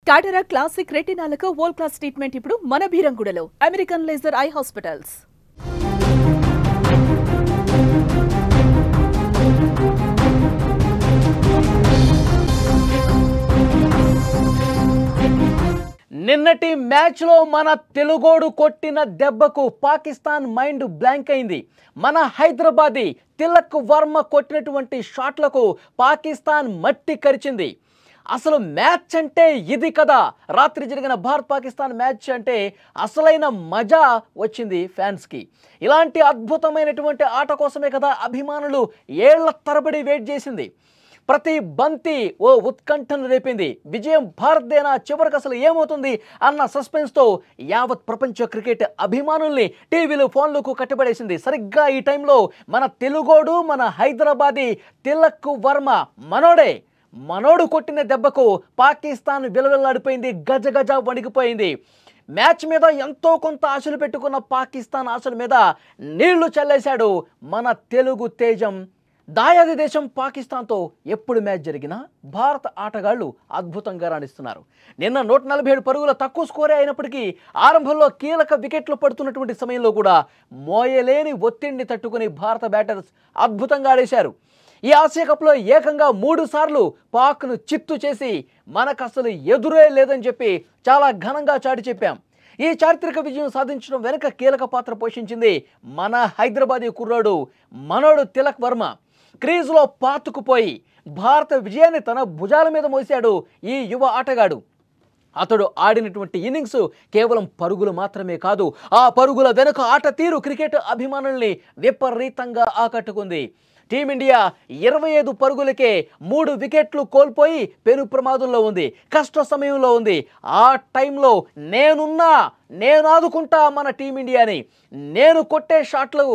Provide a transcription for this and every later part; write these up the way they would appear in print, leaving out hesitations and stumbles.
టాటరా classic రెటినాలకు world class treatment ఇప్పుడు మన బీరంగూడలో American laser eye hospitals. నిన్నటి మ్యాచ్లో మన తెలుగోడు కొట్టిన దెబ్బకు పాకిస్తాన్ మైండ్ బ్లాంక్ అయింది. మన హైదరాబాదీ తిలక్ వర్మ కొట్టినటువంటి షాట్లకు పాకిస్తాన్ మట్టి కరిచింది. అసలు మ్యాచ్ అంటే ఇది కదా. రాత్రి జరిగిన భారత్ పాకిస్తాన్ మ్యాచ్ అంటే అసలైన మజా వచ్చింది ఫ్యాన్స్కి. ఇలాంటి అద్భుతమైనటువంటి ఆట కోసమే కదా అభిమానులు ఏళ్ల తరబడి వెయిట్ చేసింది. ప్రతి బంతి ఓ ఉత్కంఠను రేపింది. విజయం భారత్దేనా, చివరికి అసలు ఏమవుతుంది అన్న సస్పెన్స్తో యావత్ ప్రపంచ క్రికెట్ అభిమానుల్ని టీవీలు ఫోన్లకు కట్టుబడేసింది. సరిగ్గా ఈ టైంలో మన తెలుగోడు, మన హైదరాబాదీ తిలక్ వర్మ మనోడు కొట్టిన దెబ్బకు పాకిస్తాన్ విలవిల్లాడిపోయింది, గజ గజ వణికిపోయింది. మ్యాచ్ మీద ఎంతో కొంత ఆశలు పెట్టుకున్న పాకిస్తాన్ ఆశల మీద నీళ్లు చల్లేశాడు మన తెలుగు తేజం. దాయాది దేశం పాకిస్తాన్తో ఎప్పుడు మ్యాచ్ జరిగినా భారత ఆటగాళ్లు అద్భుతంగా రాణిస్తున్నారు. నిన్న 147 పరుగుల తక్కువ స్కోరే అయినప్పటికీ ఆరంభంలో కీలక వికెట్లు పడుతున్నటువంటి సమయంలో కూడా మోయలేని ఒత్తిడిని తట్టుకుని భారత బ్యాటర్స్ అద్భుతంగా ఆడేశారు. ఈ ఆసియా కప్లో ఏకంగా 3 సార్లు పాక్ను చిత్తు చేసి మనకు అసలు ఎదురే లేదని చెప్పి చాలా ఘనంగా చాటి చెప్పాం. ఈ చారిత్రక విజయం సాధించడం వెనుక కీలక పాత్ర పోషించింది మన హైదరాబాదీ కుర్రాడు మనోడు తిలక్ వర్మ. క్రీజులో పాతుకుపోయి భారత విజయాన్ని తన భుజాల మీద మోసాడు ఈ యువ ఆటగాడు. అతడు ఆడినటువంటి ఇన్నింగ్స్ కేవలం పరుగులు మాత్రమే కాదు, ఆ పరుగుల వెనుక ఆట తీరు క్రికెట్ అభిమానుల్ని విపరీతంగా ఆకట్టుకుంది. టీమిండియా 25 పరుగులకే 3 వికెట్లు కోల్పోయి పెను ప్రమాదంలో ఉంది, కష్ట సమయంలో ఉంది. ఆ టైంలో నేను ఆదుకుంటా మన టీమిండియాని, నేను కొట్టే షాట్లు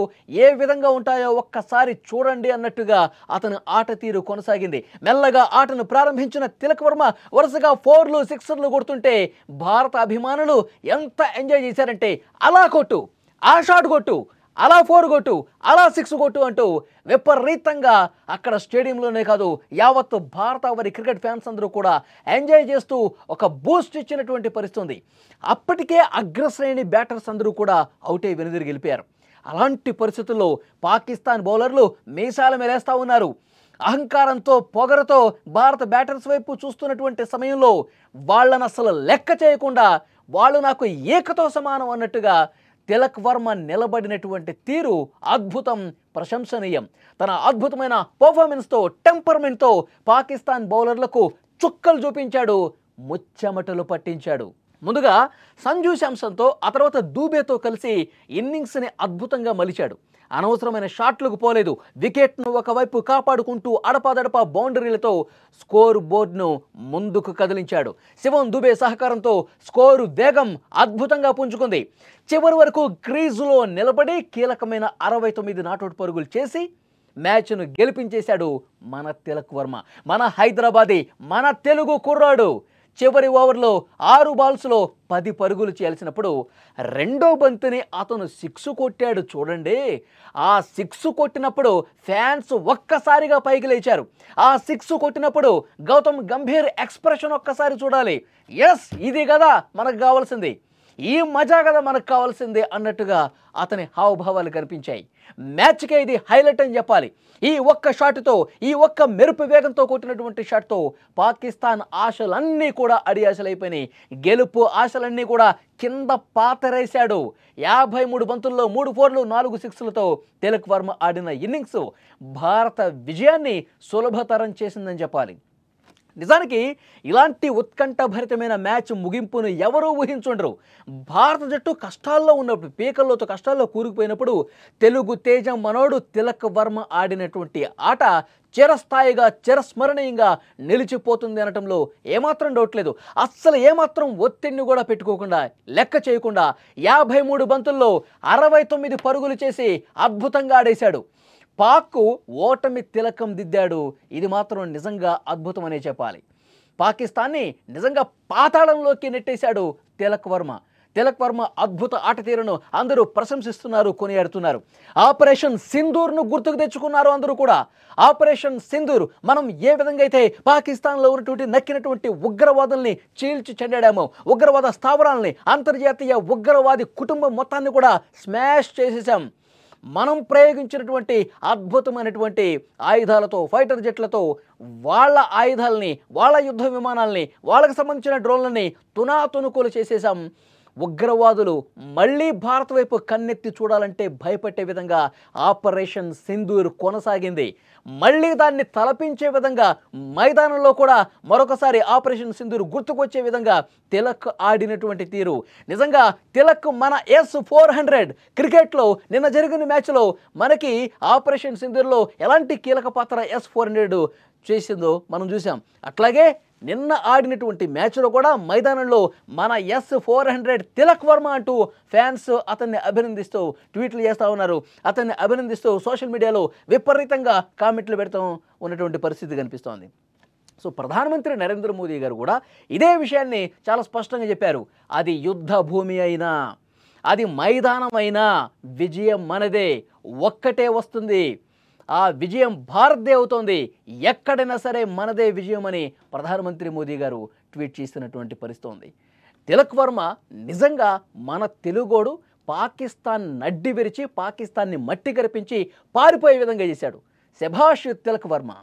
ఏ విధంగా ఉంటాయో ఒక్కసారి చూడండి అన్నట్టుగా అతను ఆట తీరు కొనసాగింది. మెల్లగా ఆటను ప్రారంభించిన తిలక్ వర్మ వరుసగా 4లు 6లు కొడుతుంటే భారత అభిమానులు ఎంత ఎంజాయ్ చేశారంటే అలా కొట్టు, ఆ షాట్ కొట్టు, అలా 4 కొట్టు, అలా 6 కొట్టు అంటూ విపరీతంగా అక్కడ స్టేడియంలోనే కాదు యావత్ భారతావరి క్రికెట్ ఫ్యాన్స్ అందరూ కూడా ఎంజాయ్ చేస్తూ ఒక బూస్ట్ ఇచ్చినటువంటి పరిస్థితి. అప్పటికే అగ్రశ్రేణి బ్యాటర్స్ అందరూ కూడా అవుటే వెనుదిరిగి వెళ్ళిపోయారు. అలాంటి పరిస్థితుల్లో పాకిస్తాన్ బౌలర్లు మీసాల మేలేస్తూ ఉన్నారు. అహంకారంతో పొగరతో భారత బ్యాటర్స్ వైపు చూస్తున్నటువంటి సమయంలో వాళ్ళని అసలు లెక్క చేయకుండా వాళ్ళు నాకు ఏకతో సమానం అన్నట్టుగా తిలక్ వర్మ నిలబడినటువంటి తీరు అద్భుతం, ప్రశంసనీయం. తన అద్భుతమైన పర్ఫార్మెన్స్తో, టెంపర్మెంట్తో పాకిస్తాన్ బౌలర్లకు చుక్కలు చూపించాడు, ముచ్చెమటలు పట్టించాడు. ముందుగా సంజు శాంసన్తో, ఆ తర్వాత దూబేతో కలిసి ఇన్నింగ్స్ని అద్భుతంగా మలిచాడు. అనవసరమైన షాట్లకు పోలేదు. వికెట్ను ఒకవైపు కాపాడుకుంటూ అడపాదడపా బౌండరీలతో స్కోరు బోర్డును ముందుకు కదిలించాడు. శివం దుబే సహకారంతో స్కోరు వేగం అద్భుతంగా పుంజుకుంది. చివరి వరకు క్రీజులో నిలబడి కీలకమైన 69 నాటౌట్ పరుగులు చేసి మ్యాచ్ను గెలిపించేశాడు మన తిలక్ వర్మ, మన హైదరాబాదీ, మన తెలుగు కుర్రాడు. చివరి ఓవర్లో 6 బాల్స్లో 10 పరుగులు చేయాల్సినప్పుడు రెండో బంతిని అతను 6 కొట్టాడు చూడండి. ఆ 6 కొట్టినప్పుడు ఫ్యాన్స్ ఒక్కసారిగా పైకి లేచారు. ఆ 6 కొట్టినప్పుడు గౌతమ్ గంభీర్ ఎక్స్ప్రెషన్ ఒక్కసారి చూడాలి. ఎస్, ఇది కదా మనకు కావాల్సింది, ఈ మజా కదా మనకు కావాల్సింది అన్నట్టుగా అతని హావభావాలు కనిపించాయి. మ్యాచ్కే ఇది హైలైట్ అని చెప్పాలి. ఈ ఒక్క షాట్తో, ఈ ఒక్క మెరుపు వేగంతో కొట్టినటువంటి షాట్తో పాకిస్తాన్ ఆశలన్నీ కూడా అడియాశలైపోయినాయి. గెలుపు ఆశలన్నీ కూడా కింద పాతరేశాడు. 53 బంతుల్లో 3 4లు 4 6లతో తిలక్ వర్మ ఆడిన ఇన్నింగ్స్ భారత విజయాన్ని సులభతరం చేసిందని చెప్పాలి. నిజానికి ఇలాంటి ఉత్కంఠభరితమైన మ్యాచ్ ముగింపును ఎవరూ ఊహించుండరు. భారత జట్టు కష్టాల్లో ఉన్నప్పుడు, పీకల్లోతో కష్టాల్లో కూరుకుపోయినప్పుడు తెలుగు తేజం మనోడు తిలక్ వర్మ ఆడినటువంటి ఆట చిరస్థాయిగా, చిరస్మరణీయంగా నిలిచిపోతుంది అనటంలో ఏమాత్రం డౌట్ లేదు. అస్సలు ఏమాత్రం ఒత్తిడిని కూడా పెట్టుకోకుండా, లెక్క చేయకుండా 53 బంతుల్లో 69 పరుగులు చేసి అద్భుతంగా ఆడేశాడు. పాక్కు ఓటమి తిలకం దిద్దాడు. ఇది మాత్రం నిజంగా అద్భుతం అనే చెప్పాలి. పాకిస్తాన్ని నిజంగా పాతాళంలోకి నెట్టేశాడు తిలక్ వర్మ. తిలక్ వర్మ అద్భుత ఆట తీరును అందరూ ప్రశంసిస్తున్నారు, కొనియాడుతున్నారు. ఆపరేషన్ సింధూర్ను గుర్తుకు తెచ్చుకున్నారు అందరూ కూడా. ఆపరేషన్ సింధూర్ మనం ఏ విధంగా అయితే పాకిస్తాన్లో ఉన్నటువంటి నక్కినటువంటి ఉగ్రవాదుల్ని చీల్చి చెండాడామో, ఉగ్రవాద స్థావరాలని, అంతర్జాతీయ ఉగ్రవాది కుటుంబం మొత్తాన్ని కూడా స్మాష్ చేసేసాం. మనం ప్రయోగించినటువంటి అద్భుతమైనటువంటి ఆయుధాలతో, ఫైటర్ జెట్లతో వాళ్ళ ఆయుధాలని, వాళ్ళ యుద్ధ విమానాలని, వాళ్ళకి సంబంధించిన డ్రోన్లని తునాతునుకోలు చేసేసాం. ఉగ్రవాదులు మళ్ళీ భారత్ వైపు కన్నెత్తి చూడాలంటే భయపెట్టే విధంగా ఆపరేషన్ సింధూర్ కొనసాగింది. మళ్ళీ దాన్ని తలపించే విధంగా మైదానంలో కూడా మరొకసారి ఆపరేషన్ సింధూర్ గుర్తుకొచ్చే విధంగా తిలక్ ఆడినటువంటి తీరు నిజంగా తిలక్ మన S-400 క్రికెట్లో నిన్న జరిగిన మ్యాచ్లో మనకి ఆపరేషన్ సింధూర్లో ఎలాంటి కీలక పాత్ర S-400 చేసిందో మనం చూసాం. అట్లాగే నిన్న ఆడినటువంటి మ్యాచ్లో కూడా మైదానంలో మన S-400 తిలక్ వర్మ అంటూ ఫ్యాన్స్ అతన్ని అభినందిస్తూ ట్వీట్లు చేస్తూ ఉన్నారు. అతన్ని అభినందిస్తూ సోషల్ మీడియాలో విపరీతంగా కామెంట్లు పెడుతూ ఉన్నటువంటి పరిస్థితి కనిపిస్తోంది. సో ప్రధానమంత్రి నరేంద్ర మోదీ గారు కూడా ఇదే విషయాన్ని చాలా స్పష్టంగా చెప్పారు. అది యుద్ధ భూమి అయినా, అది మైదానం అయినా విజయం మనదే, ఒక్కటే వస్తుంది. ఆ విజయం భారత్దే అవుతోంది, ఎక్కడైనా సరే మనదే విజయం అని ప్రధానమంత్రి మోదీ గారు ట్వీట్ చేస్తున్నటువంటి పరిస్థితి ఉంది. తిలక్ వర్మ నిజంగా మన తెలుగోడు పాకిస్తాన్ నడ్డి విరిచి పాకిస్తాన్ని మట్టి కరిపించి పారిపోయే విధంగా చేశాడు. శభాష్ తిలక్ వర్మ.